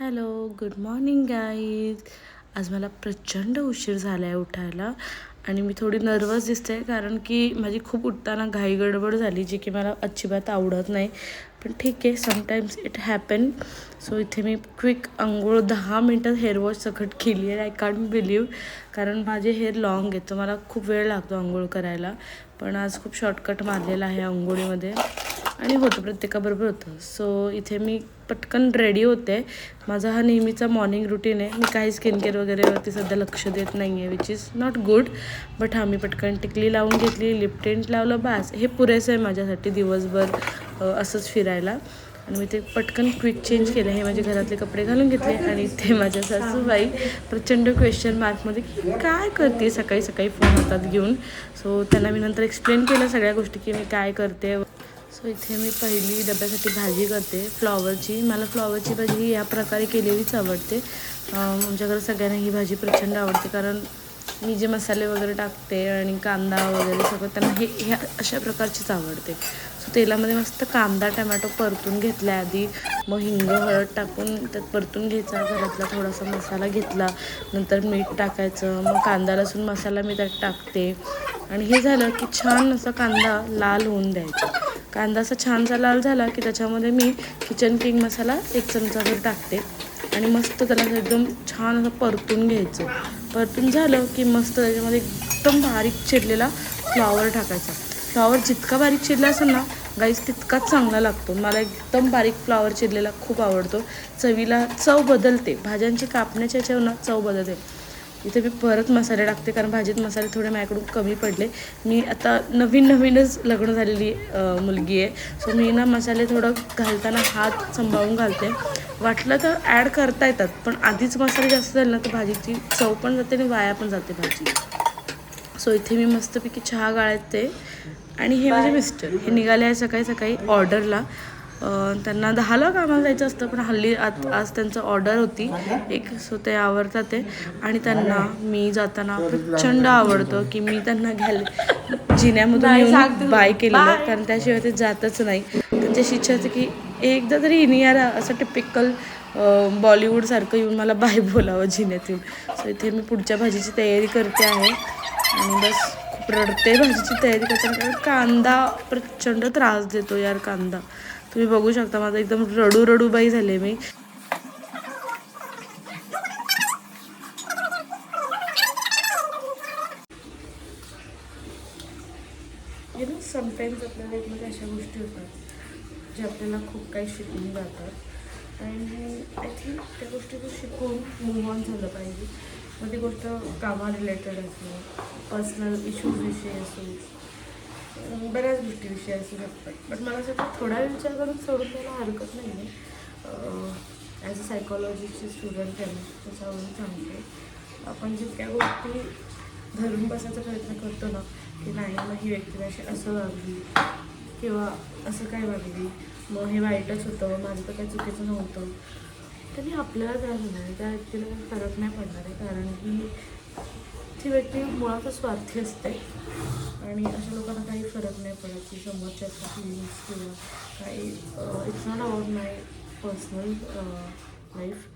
Hello, good morning guys. आज मला प्रचंड उशीर झाला आहे उठायला आणि मी थोडी नर्वस दिसते कारण की माझी खूप उठताना घाई गडबड झाली, जी की मला अजिबात आवडत नाही. पण ठीक आहे, समटाईम्स इट हॅपन. सो इथे मी क्विक आंघोळ 10 मिनटात हेअरवॉश सकट केली आहे. आय कांट बिलीव्ह, कारण माझे हेअर लॉंग आहेत, तर मला खूप वेळ लागतो आंघोळ करायला. पण आज खूप शॉर्टकट मारलेला आहे आंघोळीमध्ये आणि होतं, प्रत्येकाबरोबर होतं. सो इथे मी पटकन रेडी होते. माझा हा नेहमीचा मॉर्निंग रुटीन आहे. मी काही स्किन केअर वगैरेवरती सध्या लक्ष देत नाही आहे, which is not good. But मी पटकन टिकली लावून घेतली, लिप टिंट लावलं, बास. हे पुरेसं आहे माझ्यासाठी दिवसभर असंच फिरायला. आणि मी ते पटकन क्विक चेंज केलं. हे माझे घरातले कपडे घालून घेतले आणि ते माझ्या सासूबाई प्रचंड क्वेश्चन मार्कमध्ये की काय करते सकाळी सकाळी फोन हातात घेऊन. सो त्यांना मी नंतर एक्सप्लेन केलं सगळ्या गोष्टी की मी काय करते. सो इथे मी पहिली डब्यासाठी भाजी करते फ्लॉवरची. मला फ्लॉवरची भाजी ही या प्रकारे केलेलीच आवडते. आमच्याकडे सगळ्यांना ही भाजी प्रचंड आवडते, कारण मी जे मसाले वगैरे टाकते आणि कांदा वगैरे सगळं त्यांना ह्या अशा प्रकारचीच आवडते. सो तेलामध्ये मस्त कांदा टमॅटो परतून घेतला आधी, मग हिंग हळद टाकून त्यात परतून घ्यायचा. घरातला थोडासा मसाला घेतला, नंतर मीठ टाकायचं, मग कांदा लसूण मसाला मी त्यात टाकते आणि हे झालं की छान असा कांदा लाल होऊन द्यायचा. कांदा असा छानसा लाल झाला की त्याच्यामध्ये मी किचन किंग मसाला 1 चमचाभर टाकते आणि मस्त त्याला एकदम छान असं परतून घ्यायचं. परतून झालं की मस्त त्याच्यामध्ये एकदम बारीक चिरलेला फ्लॉवर टाकायचा. फ्लॉवर जितका बारीक चिरला असेल ना गाईस, तितकाच चांगला लागतो. मला एकदम बारीक फ्लॉवर चिरलेला खूप आवडतो. चवीला चव बदलते, भाज्यांची कापण्याच्या ह्याच्यावर ना चव बदलते. इथे मी परत मसाले टाकते, कारण भाजीत मसाले थोडे माझ्याकडून कमी पडले. मी आता नवीनच लग्न झालेली मुलगी आहे. सो मी ना मसाले थोडं घालताना हात सांभाळून घालते. वाटलं तर ॲड करता येतात, पण आधीच मसाले जास्त झाले ना तर भाजीची चव पण जाते आणि वाया पण जाते भाजी. सो इथे मी मस्तपैकी चहा गाळते आणि हे माझे मिस्टर हे निघाले आहे सकाळी सकाळी ऑर्डरला. त्यांना 10ला कामाला जायचं असतं, पण हल्ली आज त्यांचं ऑर्डर होती एक. सो ते आवडतात ते. आणि त्यांना मी जाताना प्रचंड आवडतं की मी त्यांना जिन्यामधून येऊन बाय केलेलं, कारण त्याशिवाय ते जातच नाही. त्यांच्याशी इच्छा होते की एकदा तरी इनी यार असं टिपिकल बॉलिवूडसारखं येऊन मला बाय बोलावं जिन्यात येऊन. सो इथे मी पुढच्या भाजीची तयारी करते आहे आणि बस खूप रडते भाजीची तयारी करताना, कारण कांदा प्रचंड त्रास देतो यार कांदा. तुम्ही बघू शकता माझं एकदम रडू बाई झाले मी. समटाईम्स आपल्या लाईफमध्ये अशा गोष्टी होतात जे आपल्याला खूप काही शिकून जातात आणि आय थिंक त्या गोष्टीचं शिकून मूव्ह ऑन झालं पाहिजे. मग ती गोष्ट कामा रिलेटेड असो, पर्सनल इश्यूजविषयी असो, बऱ्याच गोष्टीविषयी असू शकतात. बट मला असं थोडा विचार करून सोडून द्यायला हरकत नाही आहे. ॲज अ सायकॉलॉजीची स्टुडंट आहे मी, त्याच्यावरून सांगते. आपण जितक्या गोष्टी धरून बसायचा प्रयत्न करतो ना की नाही, मग ही व्यक्ती अशी असं वागली किंवा असं काय वागली, मग हे वाईटच होतं, माझं तर काही चुकीचं नव्हतं, तरी आपल्याला त्रास होणार आहे, त्या व्यक्तीला काही फरक नाही पडणार आहे. कारण की ती व्यक्ती मुळातच स्वार्थी असते आणि अशा लोकांना काही फरक नाही पडत की समोरच्याच्या फिलिंग्स किंवा काही. It's not about my personal life,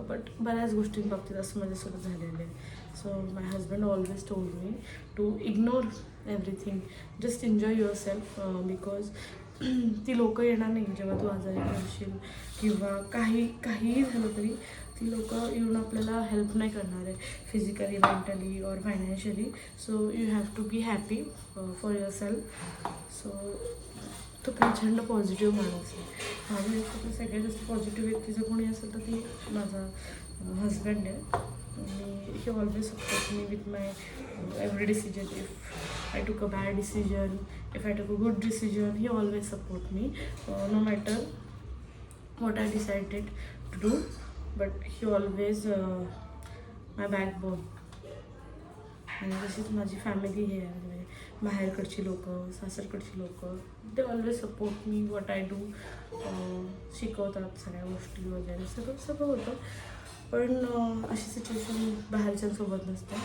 but बऱ्याच गोष्टींबाबतीत असं माझ्यासोबत झालेलं आहे. So my husband always told me to ignore everything, just enjoy yourself, because ती लोकं येणार नाही जेव्हा तू आजारी पडशील किंवा काहीही झालं तरी ती लोकं येऊन आपल्याला हेल्प नाही करणार आहे फिजिकली, मेंटली और financially. So you have to be happy for yourself. So तो प्रचंड पॉझिटिव्ह माणूस आहे. माझ्या आयुष्यात सगळ्यात जास्त पॉझिटिव्ह व्यक्ती जर कोणी असेल तर ती माझा हजबंड आहे. आणि he always supports me with my every decision. If I took a bad decision, if I took a good decision, he always support me, no matter what I decided to do. But he always my backbone. आणि तशीच माझी family हे आहे, म्हणजे बाहेरकडची लोकं, सासरकडची लोकं, they always support me what I do. शिकवतात सगळ्या गोष्टी वगैरे, सगळं होतं. पण अशी सिच्युएशन बाहेरच्यांसोबत नसते.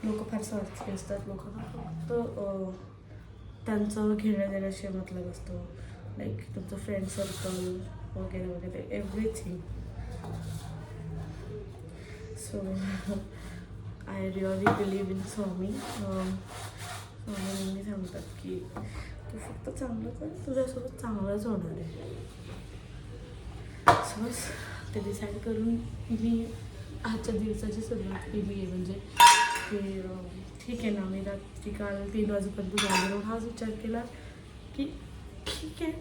लोकं फार स्वार्थी असतात. लोकांना फक्त त्यांचं घेण्या देण्याशी मतलब असतो, लाईक तुमचं फ्रेंड सर्कल वगैरे वगैरे everything. So I really believe in Swami. Swami सांगतात की तू फक्त चांगलं कर, तुझ्यासोबत चांगलंच होणार आहे. सो बस ते डिसाईड करून मी आजच्या दिवसाची सुरुवात केली आहे. म्हणजे की ठीक आहे ना, मी रात्री काल 3 वाजेपर्यंत जागेवर हाच विचार केला की ठीक आहे,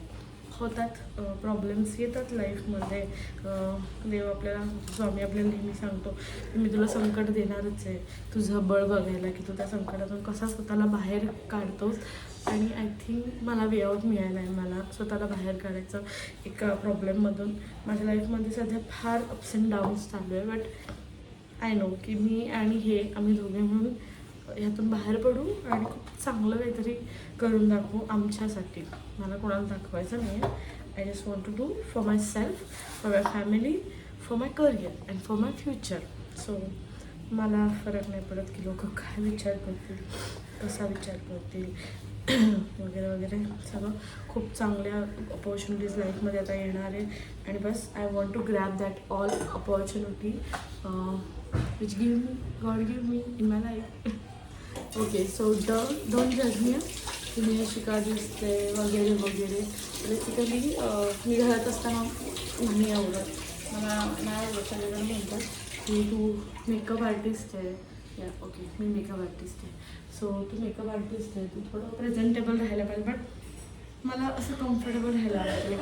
होतात प्रॉब्लेम्स येतात लाईफमध्ये. देव आपल्याला, स्वामी आपल्याला नेहमी सांगतो की मी तुला संकट देणारच आहे, तुझं बळ बघायला की तू त्या संकटातून कसा स्वतःला बाहेर काढतोस. आणि आय थिंक मला वे आउट मिळाला आहे, मला स्वतःला बाहेर काढायचं एका प्रॉब्लेममधून. माझ्या लाईफमध्ये सध्या फार अप्स अँड डाऊन्स चालू आहे, बट आय नो की मी आणि हे आम्ही दोघे म्हणून ह्यातून बाहेर पडू आणि खूप चांगलं काहीतरी करून दाखवू आमच्यासाठी. मला कोणाला दाखवायचं नाही आहे. I just want to do for myself, for my family, for my career and for my future. So मला फरक नाही पडत की लोक काय विचार करतील, कसा विचार करतील वगैरे वगैरे. सगळं खूप चांगल्या अपॉर्च्युनिटीज लाईफमध्ये आता येणार आहे. आणि बस I want to grab that all opportunity which give me, God give me in my life. Okay, so don't जज मी की मी अशी का दिसते वगैरे वगैरे. बेसिकली मी घरात असताना नाही आवडत, मला नाही आवडत. सगळेजण म्हणतात की तू मेकअप आर्टिस्ट आहे. या ओके, मी मेकअप आर्टिस्ट आहे. सो तू मेकअप आर्टिस्ट आहे, तू थोडं प्रेझेंटेबल राहायला पाहिजे. बट मला असं कम्फर्टेबल राहायला आवडते,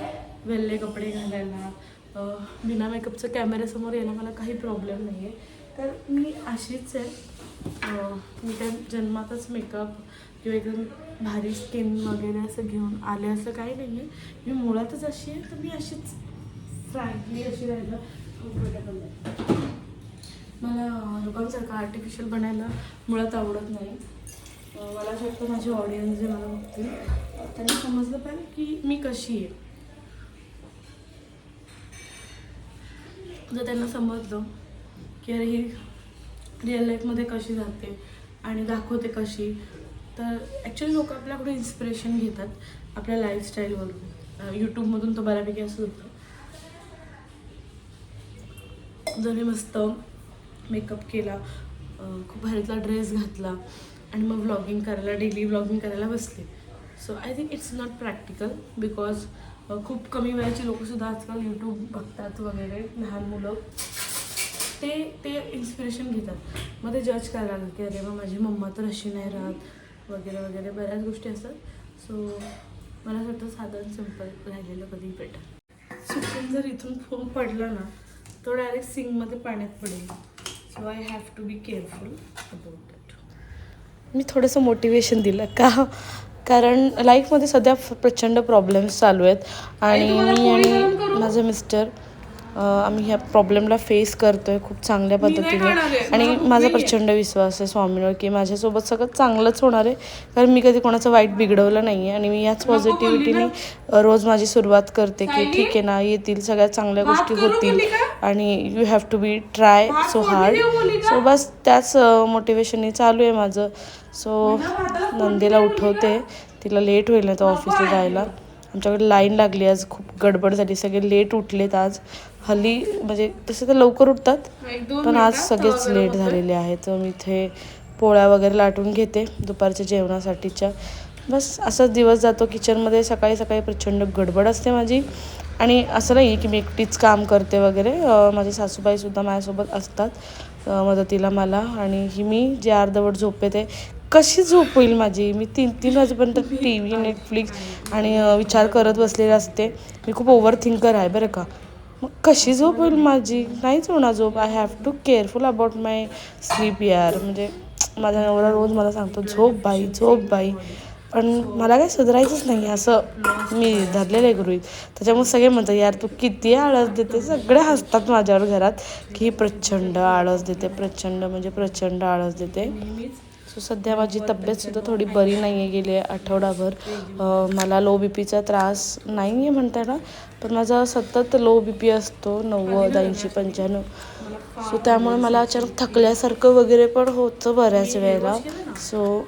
वेल्ले कपडे घालायला. बिना मेकअपचं कॅमेऱ्यासमोर यायला मला काही प्रॉब्लेम नाही आहे, कारण मी अशीच आहे. मी काय जन्मातच मेकअप किंवा एकदम भारी स्किन वगैरे असं घेऊन आले असं काही नाही आहे. मी मुळातच अशी आहे, तर मी अशीच फ्रँकली अशी राहायला कम्फर्टेबल आहे. मला लोकांसारखं आर्टिफिशियल बनायला मुळात आवडत नाही. मला असं वाटतं माझे ऑडियन्स जे मला बघतील त्यांनी समजलं पाहिजे की मी कशी आहे. जर त्यांना समजलं की अरे ही रिअल लाईफमध्ये कशी जाते आणि दाखवते कशी, तर ॲक्च्युली लोक आपल्याकडे इन्स्पिरेशन घेतात आपल्या लाईफस्टाईलवरून. यूट्यूबमधून तो बऱ्यापैकी असं होतं. जर मी मस्त मेकअप केला, खूप भारीतला ड्रेस घातला आणि मग व्लॉगिंग करायला, डेली व्लॉगिंग करायला बसले. So I think it's not practical, because खूप कमी वयाची लोकंसुद्धा आजकाल यूट्यूब बघतात वगैरे, लहान मुलं. ते इन्स्पिरेशन घेतात, मग ते जज करायला लागतात की अरे बा माझी मम्मा तर अशी नाही राहत वगैरे वगैरे, बऱ्याच गोष्टी असतात. सो मला असं वाटतं साधारण सिम्पल राहिलेलं कधी बेटर. चुकून जर इथून फोन पडला ना, तो डायरेक्ट सिंकमध्ये पाण्यात पडेल. So I have to be careful about it. मी थोडंसं मोटिवेशन दिलं का, कारण लाईफमध्ये सध्या प्रचंड प्रॉब्लेम्स चालू आहेत आणि मी आणि माझं मिस्टर आम्ही ह्या प्रॉब्लेमला फेस करतो आहे खूप चांगल्या पद्धतीने. आणि माझा प्रचंड विश्वास आहे स्वामींवर की माझ्यासोबत सगळं चांगलंच होणार आहे, कारण मी कधी कोणाचं वाईट बिघडवलं नाही आहे. आणि मी याच पॉझिटिव्हिटीने रोज माझी सुरुवात करते की ठीक आहे ना, येतील सगळ्या चांगल्या गोष्टी होतील आणि you have to be try so hard. So बस त्याच मोटिवेशनने चालू आहे माझं. सो नंदेला उठवते, तिला लेट होईल ना तर ऑफिसला जायला. आमच्याकडे लाईन लागली, आज खूप गडबड झाली, सगळे लेट उठलेत आज. हल्ली म्हणजे तसे तर लवकर उठतात, पण आज सगळेच लेट झालेले आहेत. मी इथे पोळ्या वगैरे लाटून घेते दुपारच्या जेवणासाठीच्या. बस असाच दिवस जातो किचनमध्ये. सकाळी सकाळी प्रचंड गडबड असते माझी. आणि असं नाही की मी एकटीच काम करते वगैरे, माझी सासूबाईसुद्धा माझ्यासोबत असतात मदतीला मला. आणि ही मी जे अर्धवट झोपेत आहे, कशी झोप होईल माझी? मी 3-3 वाजेपर्यंत टी व्ही, नेटफ्लिक्स आणि विचार करत बसलेले असते. मी खूप ओव्हर थिंकर आहे बरं का. मग कशी झोप होईल माझी? नाहीच होणार झोप. I have to careful about my sleep यार. म्हणजे माझा नवरा रोज मला सांगतो झोप बाई, झोप बाई, पण मला काय सुधारायचंच नाही असं मी धरलेलं आहे गृहीत. त्याच्यामुळे सगळे म्हणतात यार तू किती आळस देते. सगळे हसतात माझ्यावर घरात की ही प्रचंड आळस देते, प्रचंड म्हणजे प्रचंड आळस देते. सो सध्या माझी तब्येतसुद्धा थोडी बरी नाही आहे, गेली आहे आठवडाभर. मला लो बी पीचा त्रास नाही आहे म्हणता ना, पण माझा सतत लो बी पी असतो 90, 80, 95. सो त्यामुळे मला अचानक थकल्यासारखं वगैरे पण होतं बऱ्याच वेळेला. सो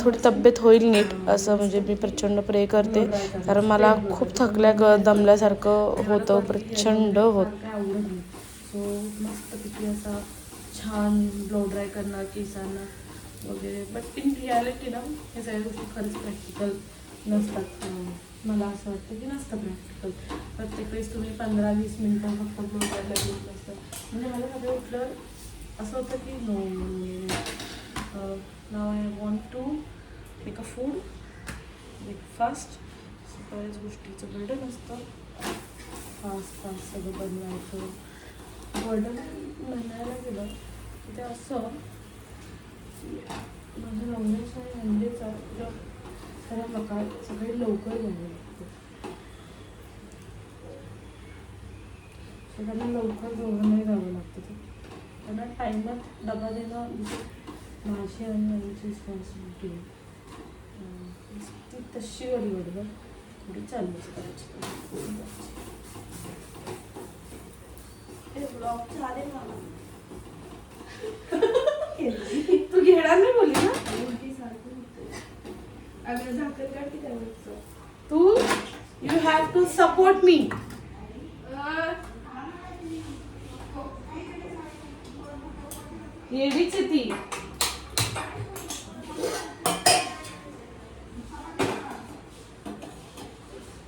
थोडी तब्येत होईल नीट असं म्हणजे मी प्रचंड प्रे करते, कारण मला खूप दमल्यासारखं होतं, प्रचंड होत. सो मस्तपैकी असा छान ब्लो ड्राय करणार केसांना वगैरे. बट इन रियालिटी ना हे सगळ्या गोष्टी खरंच प्रॅक्टिकल नसतात. मला असं वाटतं की नसतं प्रॅक्टिकल. प्रत्येक वेळेस तुम्ही 15-20 मिनटं फक्त ब्लो ड्रायला घेत नसतं. म्हणजे मला सगळं उठलं असं होतं की no now I want to make a food breakfast. बऱ्याच गोष्टीचं बर्डन असतं. फास्ट सगळं बनवायचं. बर्डन म्हणायला गेलं ते असं माझ्या नवऱ्याच्या आणि अंडेचा खरा प्रकार सगळे लवकर घ्यावे लागते. सगळ्यांना लवकर नाही जावं लागतं. त्यांना टाईमात डबा देणं माझी आणि आईची रिस्पॉन्सिबिलिटी आहे. ती तशी गडबड थोडी चालूच करायची. तू घेणार नाही बोलली ना. तू you have to support me. येडीच आहे ती.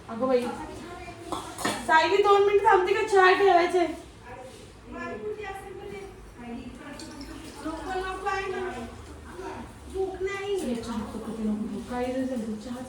अगं बाई सायली 2 मिनिट थांबते का चहा ठेवायचे. काही चहा